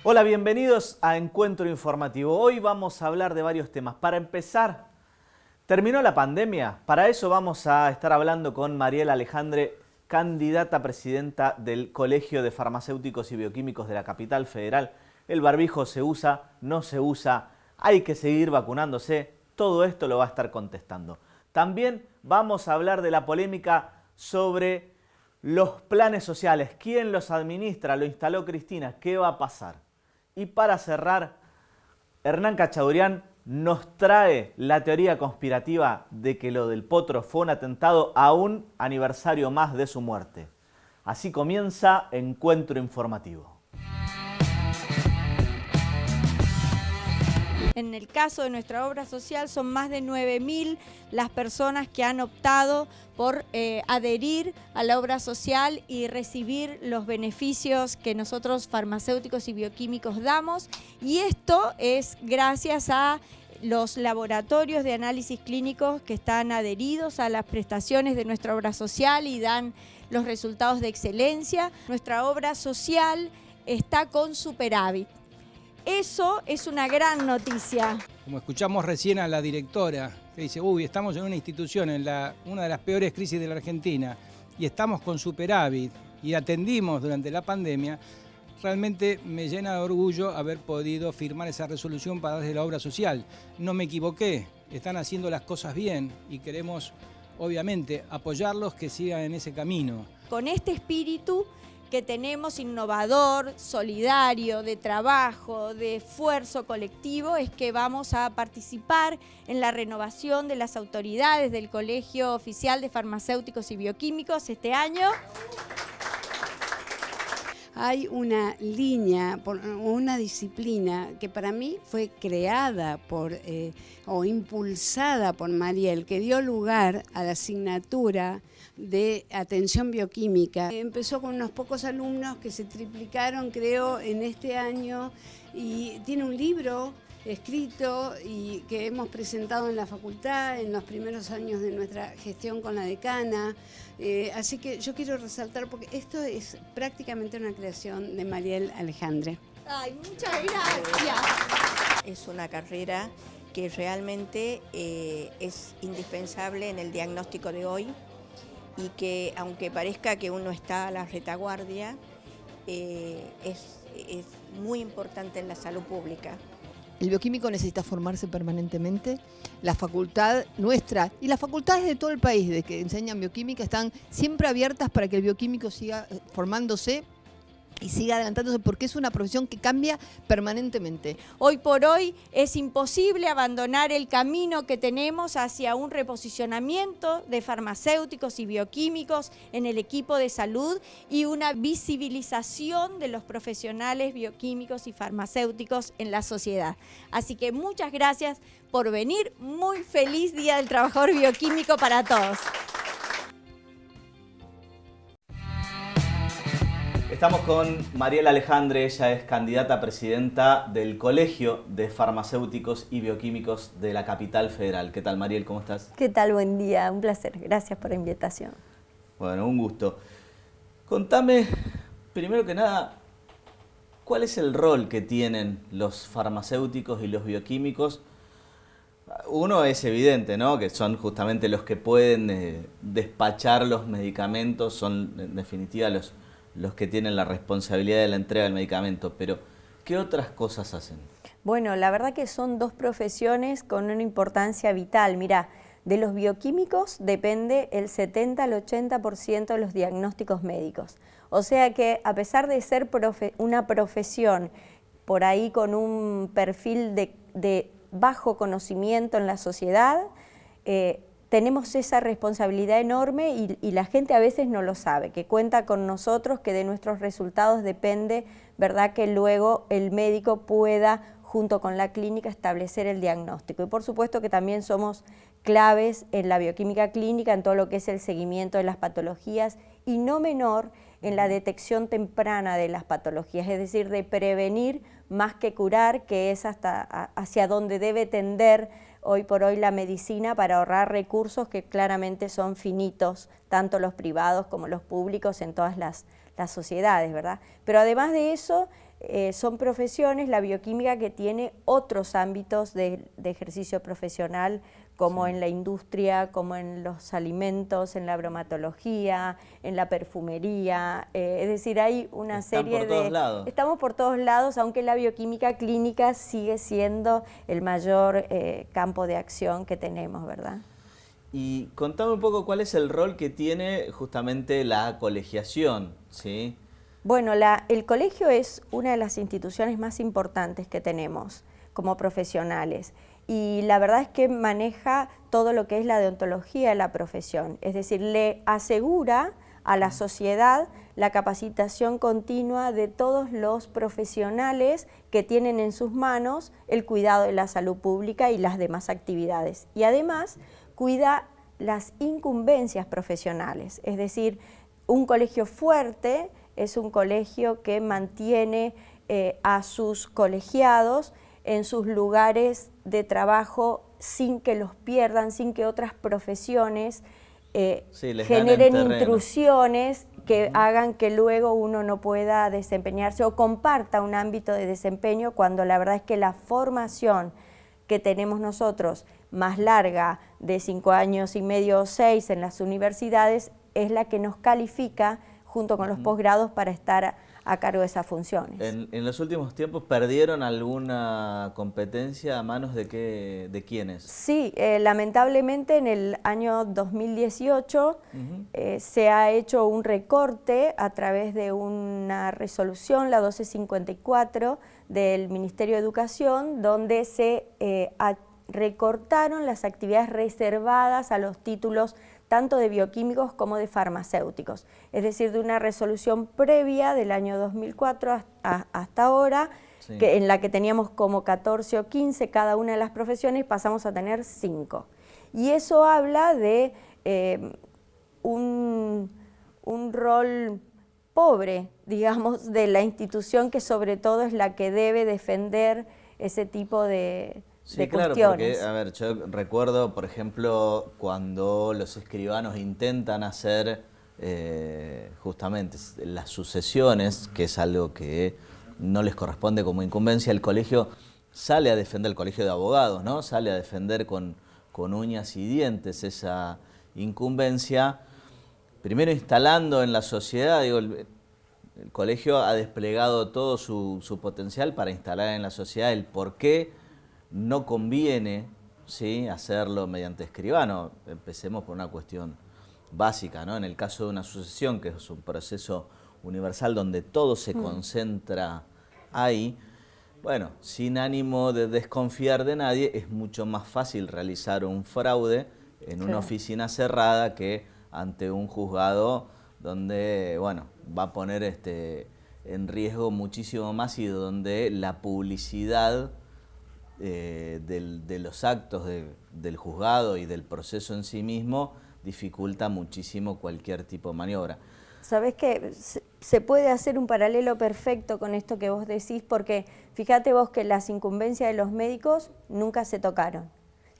Hola, bienvenidos a Encuentro Informativo. Hoy vamos a hablar de varios temas. Para empezar, ¿terminó la pandemia? Para eso vamos a estar hablando con Mariela Alejandre, candidata a presidenta del Colegio de Farmacéuticos y Bioquímicos de la Capital Federal. El barbijo se usa, no se usa, hay que seguir vacunándose. Todo esto lo va a estar contestando. También vamos a hablar de la polémica sobre los planes sociales. ¿Quién los administra? Lo instaló Cristina. ¿Qué va a pasar? Y para cerrar, Hernán Cachadurian nos trae la teoría conspirativa de que lo del Potro fue un atentado a un aniversario más de su muerte. Así comienza Encuentro Informativo. En el caso de nuestra obra social son más de 9.000 las personas que han optado por adherir a la obra social y recibir los beneficios que nosotros farmacéuticos y bioquímicos damos. Y esto es gracias a los laboratorios de análisis clínicos que están adheridos a las prestaciones de nuestra obra social y dan los resultados de excelencia. Nuestra obra social está con superávit. Eso es una gran noticia. Como escuchamos recién a la directora, que dice, uy, estamos en una institución, en una de las peores crisis de la Argentina, y estamos con superávit, y atendimos durante la pandemia, realmente me llena de orgullo haber podido firmar esa resolución para darle la obra social. No me equivoqué, están haciendo las cosas bien, y queremos, obviamente, apoyarlos que sigan en ese camino. Con este espíritu que tenemos innovador, solidario, de trabajo, de esfuerzo colectivo, es que vamos a participar en la renovación de las autoridades del Colegio Oficial de Farmacéuticos y Bioquímicos este año. Hay una línea, una disciplina que para mí fue creada o impulsada por Mariel, que dio lugar a la asignatura de atención bioquímica. Empezó con unos pocos alumnos que se triplicaron, creo, en este año, y tiene un libro escrito y que hemos presentado en la facultad en los primeros años de nuestra gestión con la decana. Así que yo quiero resaltar, porque esto es prácticamente una creación de Mariel Alejandre. Ay, muchas gracias. Es una carrera que realmente es indispensable en el diagnóstico de hoy y que, aunque parezca que uno está a la retaguardia, es muy importante en la salud pública. El bioquímico necesita formarse permanentemente. La facultad nuestra y las facultades de todo el país de que enseñan bioquímica están siempre abiertas para que el bioquímico siga formándose y siga adelantándose, porque es una profesión que cambia permanentemente. Hoy por hoy es imposible abandonar el camino que tenemos hacia un reposicionamiento de farmacéuticos y bioquímicos en el equipo de salud y una visibilización de los profesionales bioquímicos y farmacéuticos en la sociedad. Así que muchas gracias por venir. Muy feliz Día del Trabajador Bioquímico para todos. Estamos con Mariela Alejandre, ella es candidata a presidenta del Colegio de Farmacéuticos y Bioquímicos de la Capital Federal. ¿Qué tal, Mariel? ¿Cómo estás? ¿Qué tal? Buen día, un placer. Gracias por la invitación. Bueno, un gusto. Contame, primero que nada, ¿cuál es el rol que tienen los farmacéuticos y los bioquímicos? Uno es evidente, ¿no? Que son justamente los que pueden despachar los medicamentos, son en definitiva los que tienen la responsabilidad de la entrega del medicamento, pero ¿qué otras cosas hacen? Bueno, la verdad que son dos profesiones con una importancia vital. Mirá, de los bioquímicos depende el 70 al 80% de los diagnósticos médicos. O sea que a pesar de ser una profesión por ahí con un perfil de bajo conocimiento en la sociedad, tenemos esa responsabilidad enorme y la gente a veces no lo sabe, que cuenta con nosotros, que de nuestros resultados depende, ¿verdad?, que luego el médico pueda, junto con la clínica, establecer el diagnóstico. Y por supuesto que también somos claves en la bioquímica clínica, en todo lo que es el seguimiento de las patologías, y no menor en la detección temprana de las patologías, es decir, de prevenir más que curar, que es hacia donde debe tender hoy por hoy la medicina para ahorrar recursos que claramente son finitos, tanto los privados como los públicos en todas las sociedades, ¿verdad? Pero además de eso, son profesiones, la bioquímica, que tiene otros ámbitos de ejercicio profesional, como en la industria, como en los alimentos, en la bromatología, en la perfumería, es decir, hay una serie de... Están por todos lados. Estamos por todos lados, aunque la bioquímica clínica sigue siendo el mayor campo de acción que tenemos, ¿verdad? Y contame un poco cuál es el rol que tiene justamente la colegiación, ¿sí? Bueno, el colegio es una de las instituciones más importantes que tenemos como profesionales, y la verdad es que maneja todo lo que es la deontología de la profesión, es decir, le asegura a la sociedad la capacitación continua de todos los profesionales que tienen en sus manos el cuidado de la salud pública y las demás actividades. Y además cuida las incumbencias profesionales, es decir, un colegio fuerte es un colegio que mantiene a sus colegiados en sus lugares de trabajo sin que los pierdan, sin que otras profesiones generen intrusiones que hagan que luego uno no pueda desempeñarse o comparta un ámbito de desempeño, cuando la verdad es que la formación que tenemos nosotros, más larga, de 5 años y medio o 6 en las universidades, es la que nos califica junto con los posgrados para estar a cargo de esas funciones. ¿En los últimos tiempos perdieron alguna competencia a manos de quiénes? Sí, lamentablemente en el año 2018 se ha hecho un recorte a través de una resolución, la 1254 del Ministerio de Educación, donde se recortaron las actividades reservadas a los títulos tanto de bioquímicos como de farmacéuticos. Es decir, de una resolución previa del año 2004 hasta ahora, sí, en la que teníamos como 14 o 15 cada una de las profesiones, pasamos a tener 5. Y eso habla de un rol pobre, digamos, de la institución, que sobre todo es la que debe defender ese tipo de claro, cuestiones. Porque, a ver, yo recuerdo, por ejemplo, cuando los escribanos intentan hacer justamente las sucesiones, que es algo que no les corresponde como incumbencia, el colegio sale a defender, el colegio de abogados, ¿no? Sale a defender con uñas y dientes esa incumbencia, primero instalando en la sociedad, digo, el colegio ha desplegado todo su potencial para instalar en la sociedad el por qué no conviene, ¿sí?, hacerlo mediante escribano. Empecemos por una cuestión básica, ¿no? En el caso de una sucesión, que es un proceso universal donde todo se concentra ahí, bueno, sin ánimo de desconfiar de nadie, es mucho más fácil realizar un fraude en una oficina cerrada que ante un juzgado donde, bueno, va a poner en riesgo muchísimo más, y donde la publicidad de los actos del juzgado y del proceso en sí mismo dificulta muchísimo cualquier tipo de maniobra. Sabés que se puede hacer un paralelo perfecto con esto que vos decís, porque fíjate vos que las incumbencias de los médicos nunca se tocaron,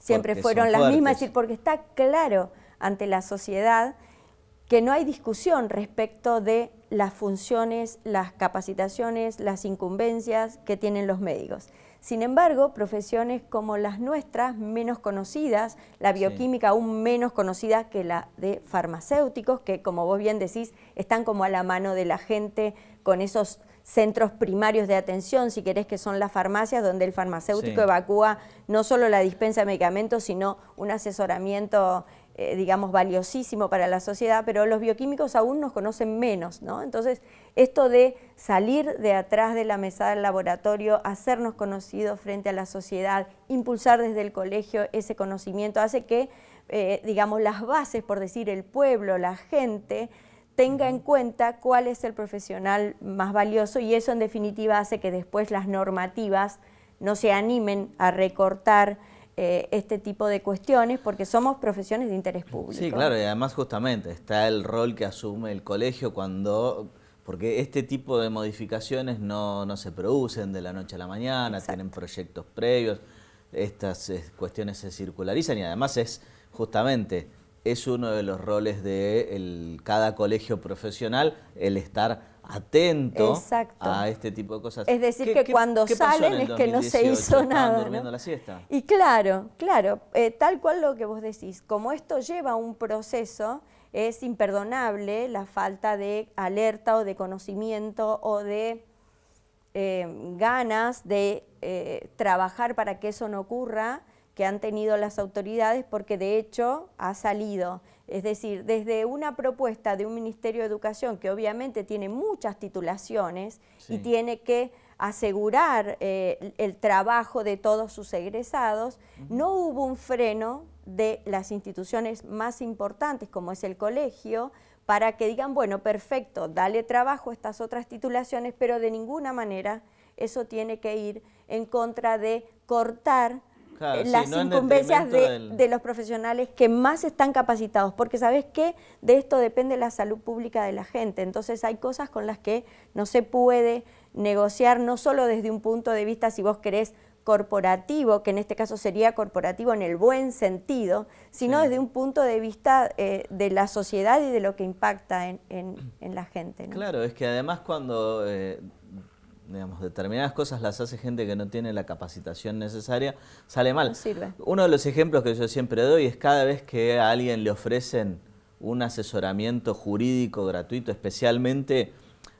siempre fueron las mismas, es decir, porque está claro ante la sociedad que no hay discusión respecto de las funciones, las capacitaciones, las incumbencias que tienen los médicos. Sin embargo, profesiones como las nuestras, menos conocidas, la bioquímica aún menos conocida que la de farmacéuticos, que como vos bien decís, están como a la mano de la gente con esos centros primarios de atención, si querés, que son las farmacias, donde el farmacéutico evacúa no solo la dispensa de medicamentos, sino un asesoramiento digamos, valiosísimo para la sociedad, pero los bioquímicos aún nos conocen menos, ¿no? Entonces, esto de salir de atrás de la mesada del laboratorio, hacernos conocidos frente a la sociedad, impulsar desde el colegio ese conocimiento, hace que, digamos, las bases, por decir, el pueblo, la gente, tenga en cuenta cuál es el profesional más valioso, y eso en definitiva hace que después las normativas no se animen a recortar este tipo de cuestiones, porque somos profesiones de interés público. Sí, claro, y además justamente está el rol que asume el colegio porque este tipo de modificaciones no se producen de la noche a la mañana, tienen proyectos previos, estas cuestiones se circularizan, y además es justamente es uno de los roles de cada colegio profesional, el estar atento a este tipo de cosas. Es decir, que cuando salen es que no se hizo nada, durmiendo la siesta. Y claro, tal cual lo que vos decís, como esto lleva un proceso, es imperdonable la falta de alerta o de conocimiento o de ganas de trabajar para que eso no ocurra, que han tenido las autoridades, porque de hecho ha salido. Es decir, desde una propuesta de un Ministerio de Educación que obviamente tiene muchas titulaciones y tiene que asegurar el trabajo de todos sus egresados, no hubo un freno de las instituciones más importantes, como es el colegio, para que digan, bueno, perfecto, dale trabajo a estas otras titulaciones, pero de ninguna manera eso tiene que ir en contra de cortar las incumbencias de los profesionales que más están capacitados, porque ¿sabes qué? De esto depende la salud pública de la gente, entonces hay cosas con las que no se puede negociar, no solo desde un punto de vista, si vos querés, corporativo, que en este caso sería corporativo en el buen sentido, sino desde un punto de vista de la sociedad y de lo que impacta en la gente, ¿no? Claro, es que además cuando digamos, determinadas cosas las hace gente que no tiene la capacitación necesaria, sale mal. No sirve. Uno de los ejemplos que yo siempre doy es cada vez que a alguien le ofrecen un asesoramiento jurídico gratuito, especialmente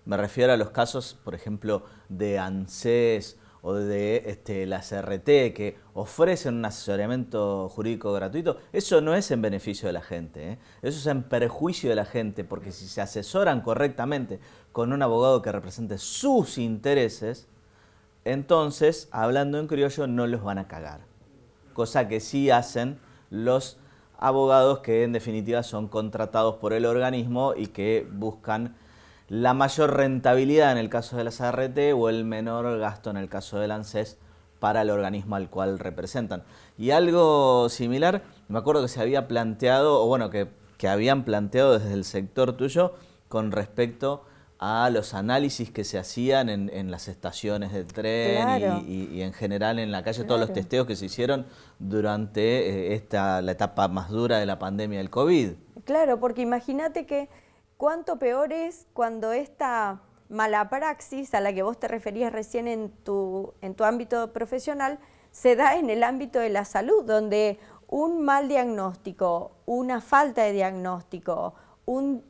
me refiero a los casos, por ejemplo, de ANSES o de la CRT, que ofrecen un asesoramiento jurídico gratuito, eso no es en beneficio de la gente, eso es en perjuicio de la gente, porque si se asesoran correctamente con un abogado que represente sus intereses, entonces, hablando en criollo, no los van a cagar. Cosa que sí hacen los abogados que en definitiva son contratados por el organismo y que buscan la mayor rentabilidad en el caso de la CRT o el menor gasto en el caso del ANSES para el organismo al cual representan. Y algo similar, me acuerdo que se había planteado, o bueno, que habían planteado desde el sector tuyo con respecto a los análisis que se hacían en las estaciones de tren y en general en la calle, todos los testeos que se hicieron durante la etapa más dura de la pandemia del COVID. Claro, porque imagínate que cuánto peor es cuando esta mala praxis a la que vos te referías recién en tu ámbito profesional se da en el ámbito de la salud, donde un mal diagnóstico, una falta de diagnóstico, un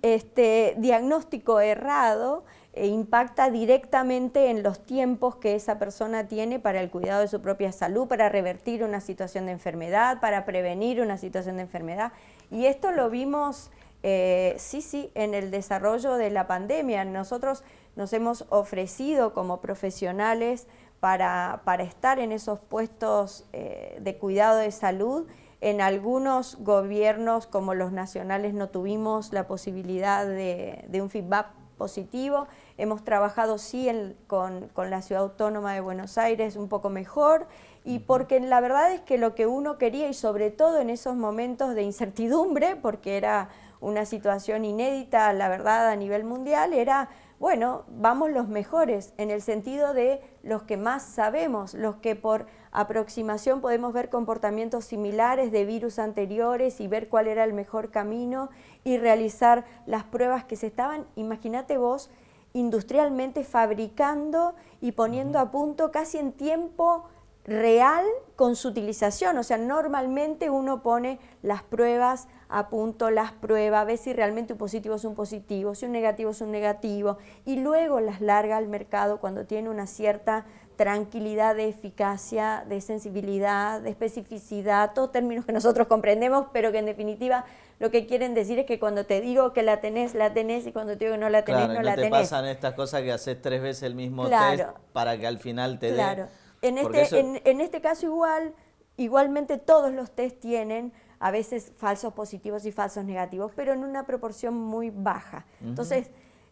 diagnóstico errado impacta directamente en los tiempos que esa persona tiene para el cuidado de su propia salud, para revertir una situación de enfermedad, para prevenir una situación de enfermedad. Y esto lo vimos en el desarrollo de la pandemia. Nosotros nos hemos ofrecido como profesionales para estar en esos puestos de cuidado de salud. En algunos gobiernos como los nacionales no tuvimos la posibilidad de un feedback positivo. Hemos trabajado con la Ciudad Autónoma de Buenos Aires un poco mejor, y porque la verdad es que lo que uno quería, y sobre todo en esos momentos de incertidumbre, porque era una situación inédita, la verdad, a nivel mundial, era, bueno, vamos los mejores, en el sentido de los que más sabemos, los que por aproximación podemos ver comportamientos similares de virus anteriores y ver cuál era el mejor camino y realizar las pruebas que se estaban, imagínate vos, industrialmente fabricando y poniendo a punto casi en tiempo real con su utilización. O sea, normalmente uno pone las pruebas a punto, ve si realmente un positivo es un positivo, si un negativo es un negativo, y luego las larga al mercado cuando tiene una cierta tranquilidad de eficacia, de sensibilidad, de especificidad, todos términos que nosotros comprendemos, pero que en definitiva lo que quieren decir es que cuando te digo que la tenés, y cuando te digo que no la tenés, no la tenés. Claro, no te pasan estas cosas que haces 3 veces el mismo test para que al final te dé. En este caso igualmente todos los test tienen a veces falsos positivos y falsos negativos, pero en una proporción muy baja. Entonces,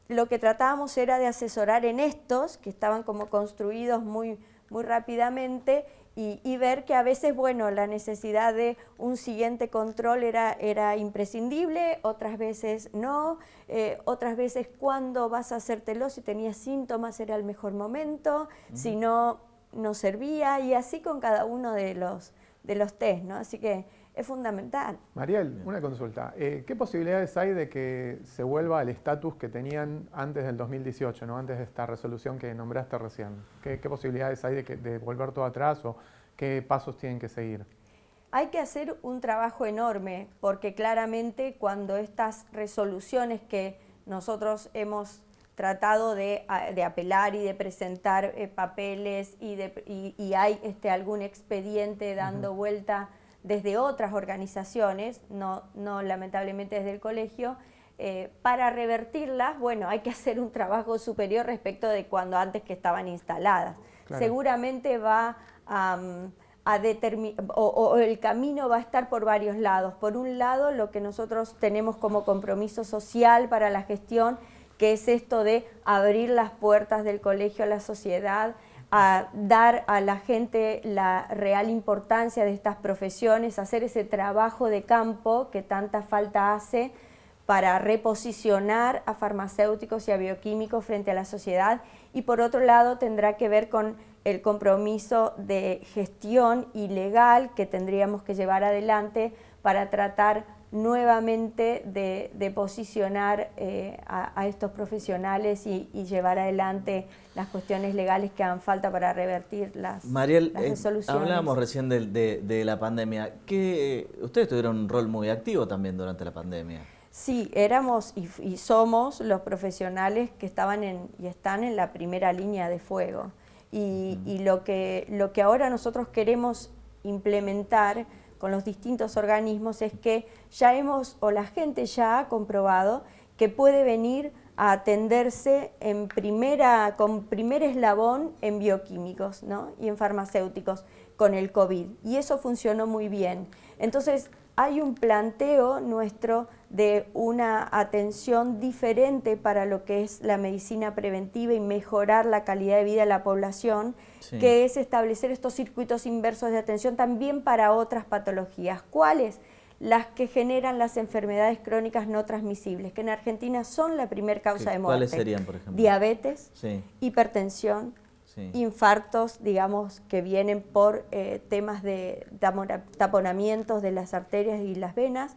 lo que tratábamos era de asesorar en estos, que estaban como construidos muy rápidamente, y ver que a veces, bueno, la necesidad de un siguiente control era imprescindible, otras veces no, otras veces cuando vas a hacértelo, si tenías síntomas era el mejor momento, si no, no servía, y así con cada uno de los test, ¿no? Así que es fundamental. Mariel, una consulta. ¿Qué posibilidades hay de que se vuelva al estatus que tenían antes del 2018, ¿no? Antes de esta resolución que nombraste recién? ¿Qué posibilidades hay de volver todo atrás o qué pasos tienen que seguir? Hay que hacer un trabajo enorme, porque claramente cuando estas resoluciones que nosotros hemos tratado de apelar y de presentar papeles y hay algún expediente dando vuelta desde otras organizaciones, no lamentablemente desde el colegio, para revertirlas, bueno, hay que hacer un trabajo superior respecto de cuando antes que estaban instaladas. Claro. Seguramente va a determinar, o el camino va a estar por varios lados. Por un lado, lo que nosotros tenemos como compromiso social para la gestión, que es esto de abrir las puertas del colegio a la sociedad, a dar a la gente la real importancia de estas profesiones, hacer ese trabajo de campo que tanta falta hace para reposicionar a farmacéuticos y a bioquímicos frente a la sociedad, y por otro lado tendrá que ver con el compromiso de gestión y legal que tendríamos que llevar adelante para tratar nuevamente de posicionar a estos profesionales y llevar adelante las cuestiones legales que hagan falta para revertir las resoluciones. Hablábamos recién de la pandemia. Ustedes tuvieron un rol muy activo también durante la pandemia. Sí, éramos y somos los profesionales que estaban y están en la primera línea de fuego. Y lo que ahora nosotros queremos implementar con los distintos organismos es que la gente ya ha comprobado que puede venir a atenderse con primer eslabón en bioquímicos, ¿no? Y en farmacéuticos con el COVID, y eso funcionó muy bien. Entonces hay un planteo nuestro de una atención diferente para lo que es la medicina preventiva y mejorar la calidad de vida de la población, sí, que es establecer estos circuitos inversos de atención también para otras patologías. ¿Cuáles? Las que generan las enfermedades crónicas no transmisibles, que en Argentina son la primera causa de muerte. ¿Cuáles serían, por ejemplo? Diabetes, sí, hipertensión, sí, infartos, digamos, que vienen por temas de taponamientos de las arterias y las venas.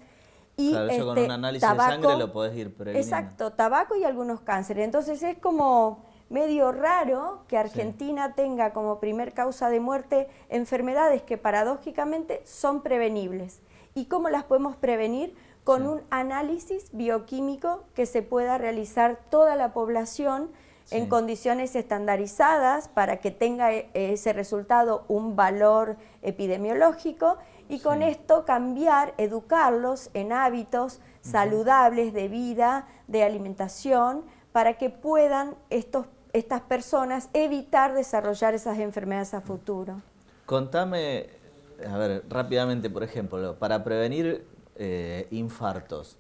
Y claro, eso con un análisis tabaco, de sangre lo podés ir previniendo. Exacto, tabaco y algunos cánceres. Entonces es como medio raro que Argentina sí tenga como primer causa de muerte enfermedades que paradójicamente son prevenibles. ¿Y cómo las podemos prevenir? Con un análisis bioquímico que se pueda realizar toda la población en condiciones estandarizadas para que tenga ese resultado un valor epidemiológico, y con esto cambiar, educarlos en hábitos saludables de vida, de alimentación, para que puedan estas personas evitar desarrollar esas enfermedades a futuro. Contame, a ver, rápidamente, por ejemplo, para prevenir infartos,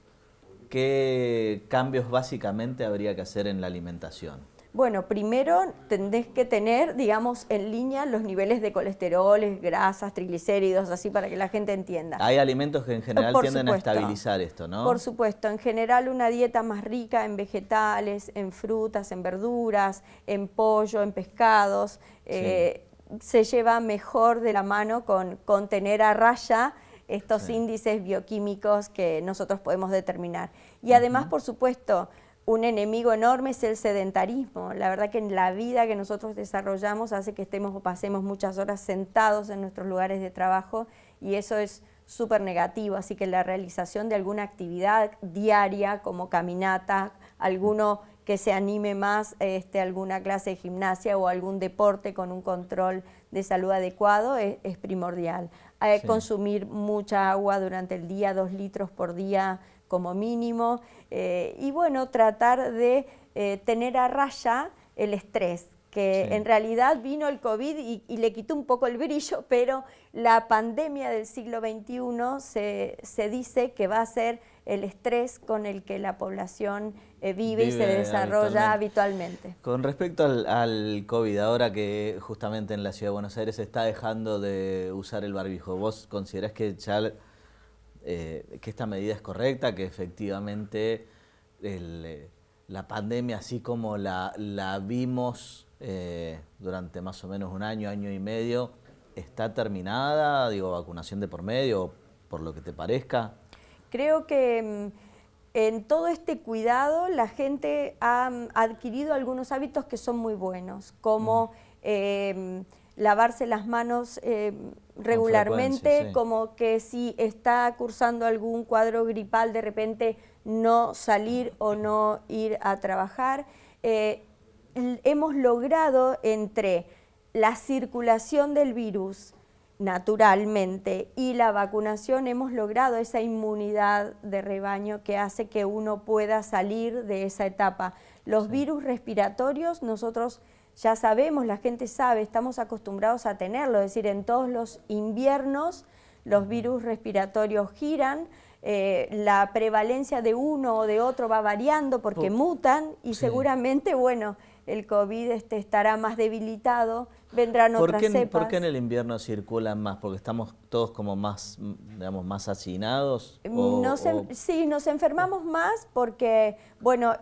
¿qué cambios básicamente habría que hacer en la alimentación? Bueno, primero tendés que tener, digamos, en línea los niveles de colesterol, grasas, triglicéridos, así para que la gente entienda. Hay alimentos que en general tienden a estabilizar esto, ¿no? Por supuesto, en general una dieta más rica en vegetales, en frutas, en verduras, en pollo, en pescados, se lleva mejor de la mano con tener a raya estos índices bioquímicos que nosotros podemos determinar. Y además, por supuesto, un enemigo enorme es el sedentarismo. La verdad que en la vida que nosotros desarrollamos hace que pasemos muchas horas sentados en nuestros lugares de trabajo, y eso es súper negativo. Así que la realización de alguna actividad diaria como caminata, alguno que se anime más, alguna clase de gimnasia o algún deporte con un control de salud adecuado es primordial. Hay que consumir mucha agua durante el día, 2 litros por día como mínimo, y bueno, tratar de tener a raya el estrés, que en realidad vino el COVID y le quitó un poco el brillo, pero la pandemia del siglo XXI se dice que va a ser el estrés con el que la población vive y se desarrolla habitualmente. Con respecto al COVID, ahora que justamente en la Ciudad de Buenos Aires se está dejando de usar el barbijo, ¿vos considerás que ya que esta medida es correcta, que efectivamente la pandemia, así como la vimos durante más o menos un año, año y medio, está terminada? Digo, vacunación de por medio, por lo que te parezca? Creo que en todo este cuidado la gente ha adquirido algunos hábitos que son muy buenos, como lavarse las manos regularmente, sí. como que si está cursando algún cuadro gripal, de repente no salir o no ir a trabajar. Hemos logrado entre la circulación del virus naturalmente y la vacunación, hemos logrado esa inmunidad de rebaño que hace que uno pueda salir de esa etapa. Los virus respiratorios nosotros ya sabemos, la gente sabe, estamos acostumbrados a tenerlo, es decir, en todos los inviernos los virus respiratorios giran, la prevalencia de uno o de otro va variando porque mutan y seguramente, bueno, el COVID estará más debilitado, vendrán otras cepas. ¿Por qué en el invierno circulan más? ¿Porque estamos todos como más, digamos, más hacinados? Sí, nos enfermamos más porque, bueno,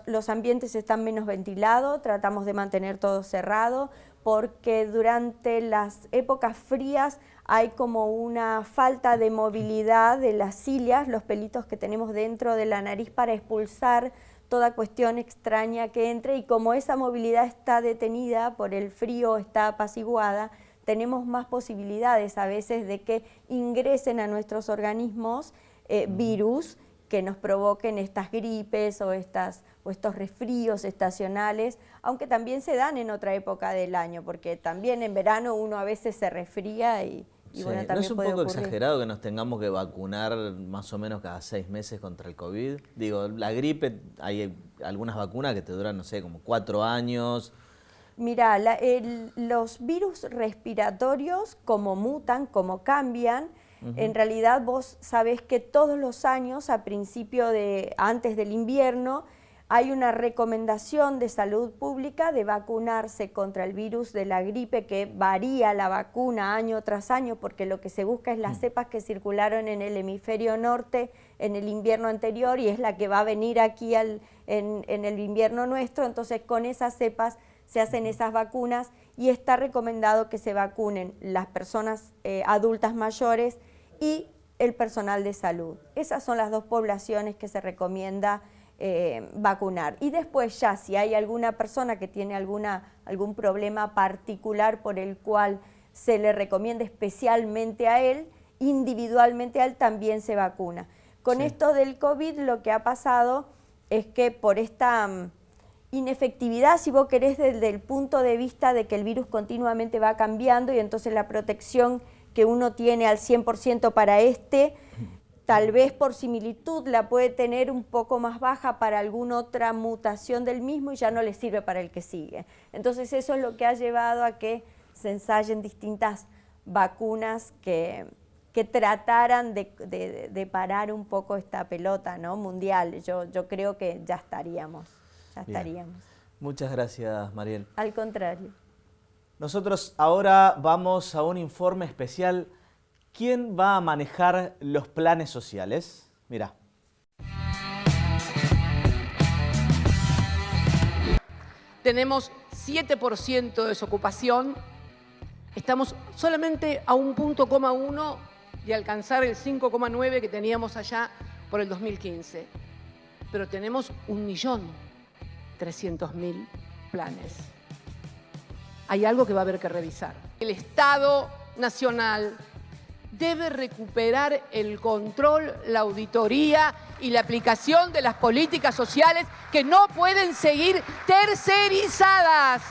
los ambientes están menos ventilados, tratamos de mantener todo cerrado, porque durante las épocas frías hay como una falta de movilidad de las cilias, los pelitos que tenemos dentro de la nariz para expulsar toda cuestión extraña que entre, y como esa movilidad está detenida por el frío, está apaciguada, tenemos más posibilidades a veces de que ingresen a nuestros organismos virus que nos provoquen estas gripes o estos resfríos estacionales, aunque también se dan en otra época del año, porque también en verano uno a veces se resfría y bueno, también ¿no es un puede poco ocurrir. exagerado que nos tengamos que vacunar más o menos cada 6 meses contra el COVID? Digo, la gripe, hay algunas vacunas que te duran, no sé, como 4 años. Mira, los virus respiratorios, como mutan, como cambian, en realidad vos sabés que todos los años, antes del invierno, hay una recomendación de salud pública de vacunarse contra el virus de la gripe, que varía la vacuna año tras año, porque lo que se busca es las cepas que circularon en el hemisferio norte en el invierno anterior y es la que va a venir aquí en el invierno nuestro. Entonces con esas cepas se hacen esas vacunas y está recomendado que se vacunen las personas adultas mayores y el personal de salud. Esas son las dos poblaciones que se recomienda vacunar. Y después ya, si hay alguna persona que tiene algún problema particular por el cual se le recomienda especialmente a él, individualmente a él, también se vacuna. Con esto del COVID lo que ha pasado es que por esta inefectividad, si vos querés, desde el punto de vista de que el virus continuamente va cambiando y entonces la protección que uno tiene al 100% para tal vez por similitud la puede tener un poco más baja para alguna otra mutación del mismo y ya no le sirve para el que sigue. Entonces eso es lo que ha llevado a que se ensayen distintas vacunas que trataran de parar un poco esta pelota, ¿no?, mundial. Yo creo que ya estaríamos. Muchas gracias, Mariel. Al contrario. Nosotros ahora vamos a un informe especial. ¿Quién va a manejar los planes sociales? Mirá. Tenemos 7% de desocupación. Estamos solamente a 1,1 de alcanzar el 5,9 que teníamos allá por el 2015. Pero tenemos 1.300.000 planes. Hay algo que va a haber que revisar. El Estado Nacional debe recuperar el control, la auditoría y la aplicación de las políticas sociales que no pueden seguir tercerizadas.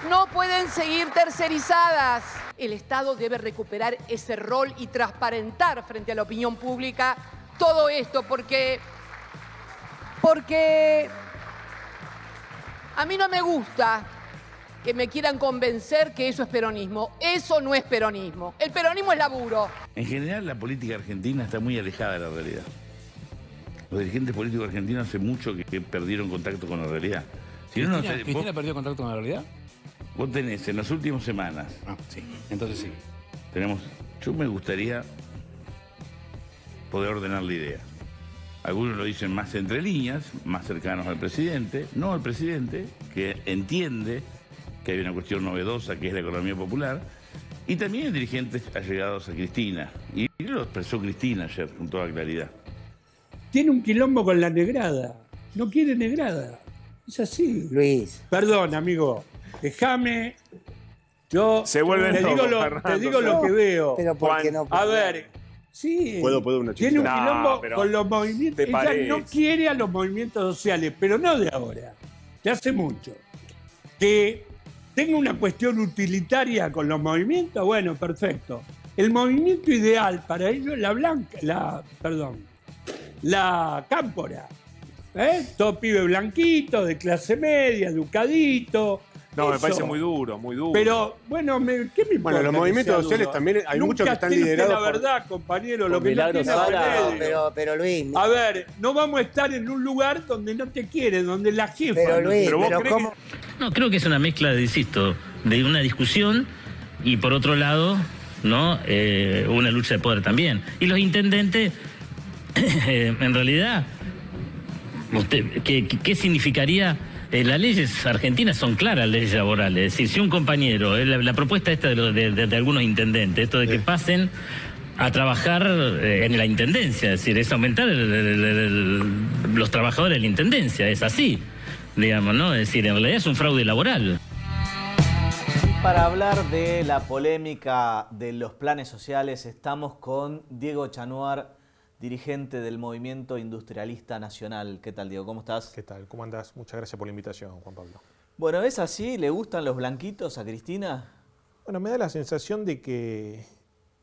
No pueden seguir tercerizadas. El Estado debe recuperar ese rol y transparentar frente a la opinión pública todo esto, porque a mí no me gusta que me quieran convencer que eso es peronismo. Eso no es peronismo. El peronismo es laburo. En general, la política argentina está muy alejada de la realidad. Los dirigentes políticos argentinos hace mucho que perdieron contacto con la realidad. ¿Cristina perdió contacto con la realidad? Vos tenés en las últimas semanas... sí, entonces sí. Yo me gustaría poder ordenar la idea. Algunos lo dicen más entre líneas, más cercanos al presidente. No al presidente, que entiende que hay una cuestión novedosa que es la economía popular, Y también dirigentes allegados a Cristina. Y lo expresó Cristina ayer con toda claridad. Tiene un quilombo con la negrada. No quiere negrada. Es así. Luis. Perdón, amigo. Déjame. Yo te digo lo que veo. Pero ¿por qué no? A ver. Sí. ¿Puedo una tiene un quilombo con los movimientos. Ella no quiere a los movimientos sociales, pero no de ahora. De hace mucho. Que tenga una cuestión utilitaria con los movimientos, bueno, perfecto. El movimiento ideal para ello es la cámpora. Todo pibe blanquito, de clase media, educadito. No, me parece muy duro, muy duro. Pero, bueno, ¿qué me importa? Bueno, los movimientos sociales también, hay muchos que están liderados la verdad, compañero, lo que no tiene pero Luis... A ver, no vamos a estar en un lugar donde no te quieren, donde la jefa... Pero Luis, ¿cómo? No, creo que es una mezcla, insisto, de una discusión y por otro lado, ¿no? Una lucha de poder también. Y los intendentes, en realidad, ¿qué significaría? Las leyes argentinas son claras, leyes laborales. Es decir, si un compañero, la propuesta esta de algunos intendentes, esto de que pasen a trabajar en la intendencia, es decir, es aumentar los trabajadores de la intendencia, es así, digamos, ¿no? Es decir, en realidad es un fraude laboral. Y para hablar de la polémica de los planes sociales, estamos con Diego Chanuar, dirigente del Movimiento Industrialista Nacional. ¿Qué tal, Diego? ¿Cómo estás? ¿Qué tal? ¿Cómo andás? Muchas gracias por la invitación, Juan Pablo. Bueno, ¿es así? ¿Le gustan los blanquitos a Cristina? Bueno, me da la sensación de que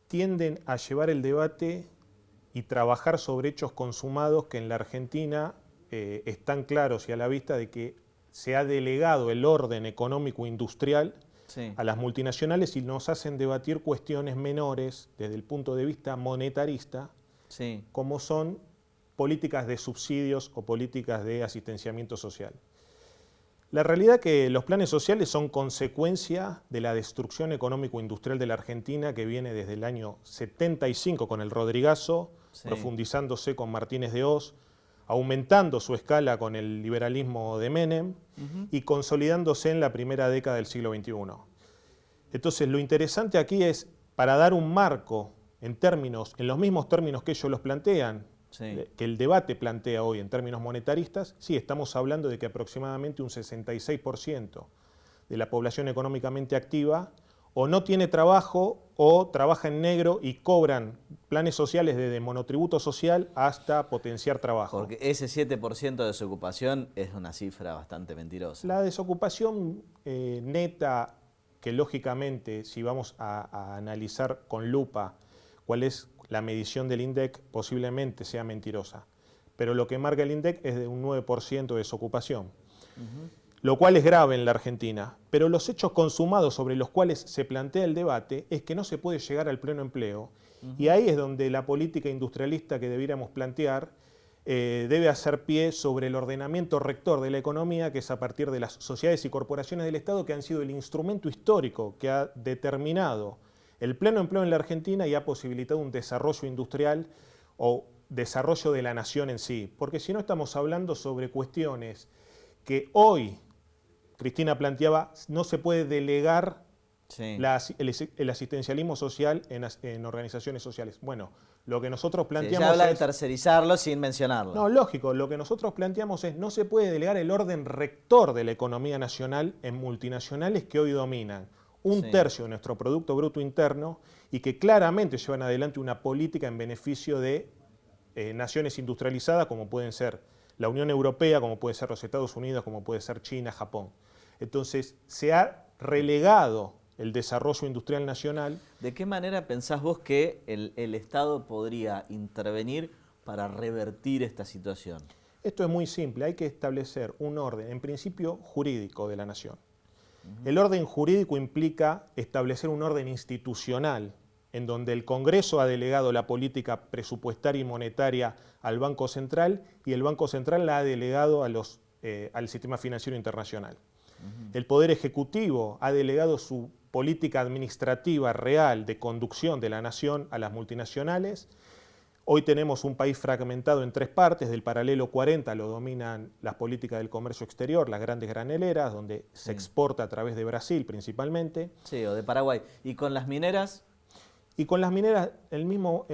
tienden a llevar el debate y trabajar sobre hechos consumados que en la Argentina están claros y a la vista de que se ha delegado el orden económico industrial a las multinacionales y nos hacen debatir cuestiones menores desde el punto de vista monetarista, como son políticas de subsidios o políticas de asistenciamiento social. La realidad es que los planes sociales son consecuencia de la destrucción económico-industrial de la Argentina que viene desde el año 75 con el Rodrigazo, profundizándose con Martínez de Hoz, aumentando su escala con el liberalismo de Menem y consolidándose en la primera década del siglo XXI. Entonces, lo interesante aquí es, para dar un marco en los mismos términos que ellos los plantean, que el debate plantea hoy en términos monetaristas, sí, estamos hablando de que aproximadamente un 66% de la población económicamente activa o no tiene trabajo o trabaja en negro y cobran planes sociales desde monotributo social hasta potenciar trabajo. Porque ese 7% de desocupación es una cifra bastante mentirosa. La desocupación neta, que lógicamente si vamos a analizar con lupa cuál es la medición del INDEC, posiblemente sea mentirosa. Pero lo que marca el INDEC es de un 9% de desocupación, lo cual es grave en la Argentina. Pero los hechos consumados sobre los cuales se plantea el debate es que no se puede llegar al pleno empleo. Y ahí es donde la política industrialista que debiéramos plantear debe hacer pie sobre el ordenamiento rector de la economía, que es a partir de las sociedades y corporaciones del Estado, que han sido el instrumento histórico que ha determinado el pleno empleo en la Argentina y ha posibilitado un desarrollo industrial o desarrollo de la nación en sí. Porque si no estamos hablando sobre cuestiones que hoy, Cristina planteaba, no se puede delegar el asistencialismo social en organizaciones sociales. Bueno, lo que nosotros planteamos ya habla de tercerizarlo sin mencionarlo. No, lógico, lo que nosotros planteamos es no se puede delegar el orden rector de la economía nacional en multinacionales que hoy dominan un tercio de nuestro Producto Bruto Interno y que claramente llevan adelante una política en beneficio de naciones industrializadas como pueden ser la Unión Europea, como puede ser los Estados Unidos, como puede ser China, Japón. Entonces, se ha relegado el desarrollo industrial nacional. ¿De qué manera pensás vos que el Estado podría intervenir para revertir esta situación? Esto es muy simple, hay que establecer un orden, en principio, jurídico de la nación. El orden jurídico implica establecer un orden institucional en donde el Congreso ha delegado la política presupuestaria y monetaria al Banco Central y el Banco Central la ha delegado al sistema financiero internacional. El Poder Ejecutivo ha delegado su política administrativa real de conducción de la nación a las multinacionales Hoy tenemos un país fragmentado en 3 partes. Del paralelo 40 lo dominan las políticas del comercio exterior, las grandes graneleras, donde se exporta a través de Brasil principalmente. Sí, o de Paraguay. ¿Y con las mineras? Y con las mineras el mismo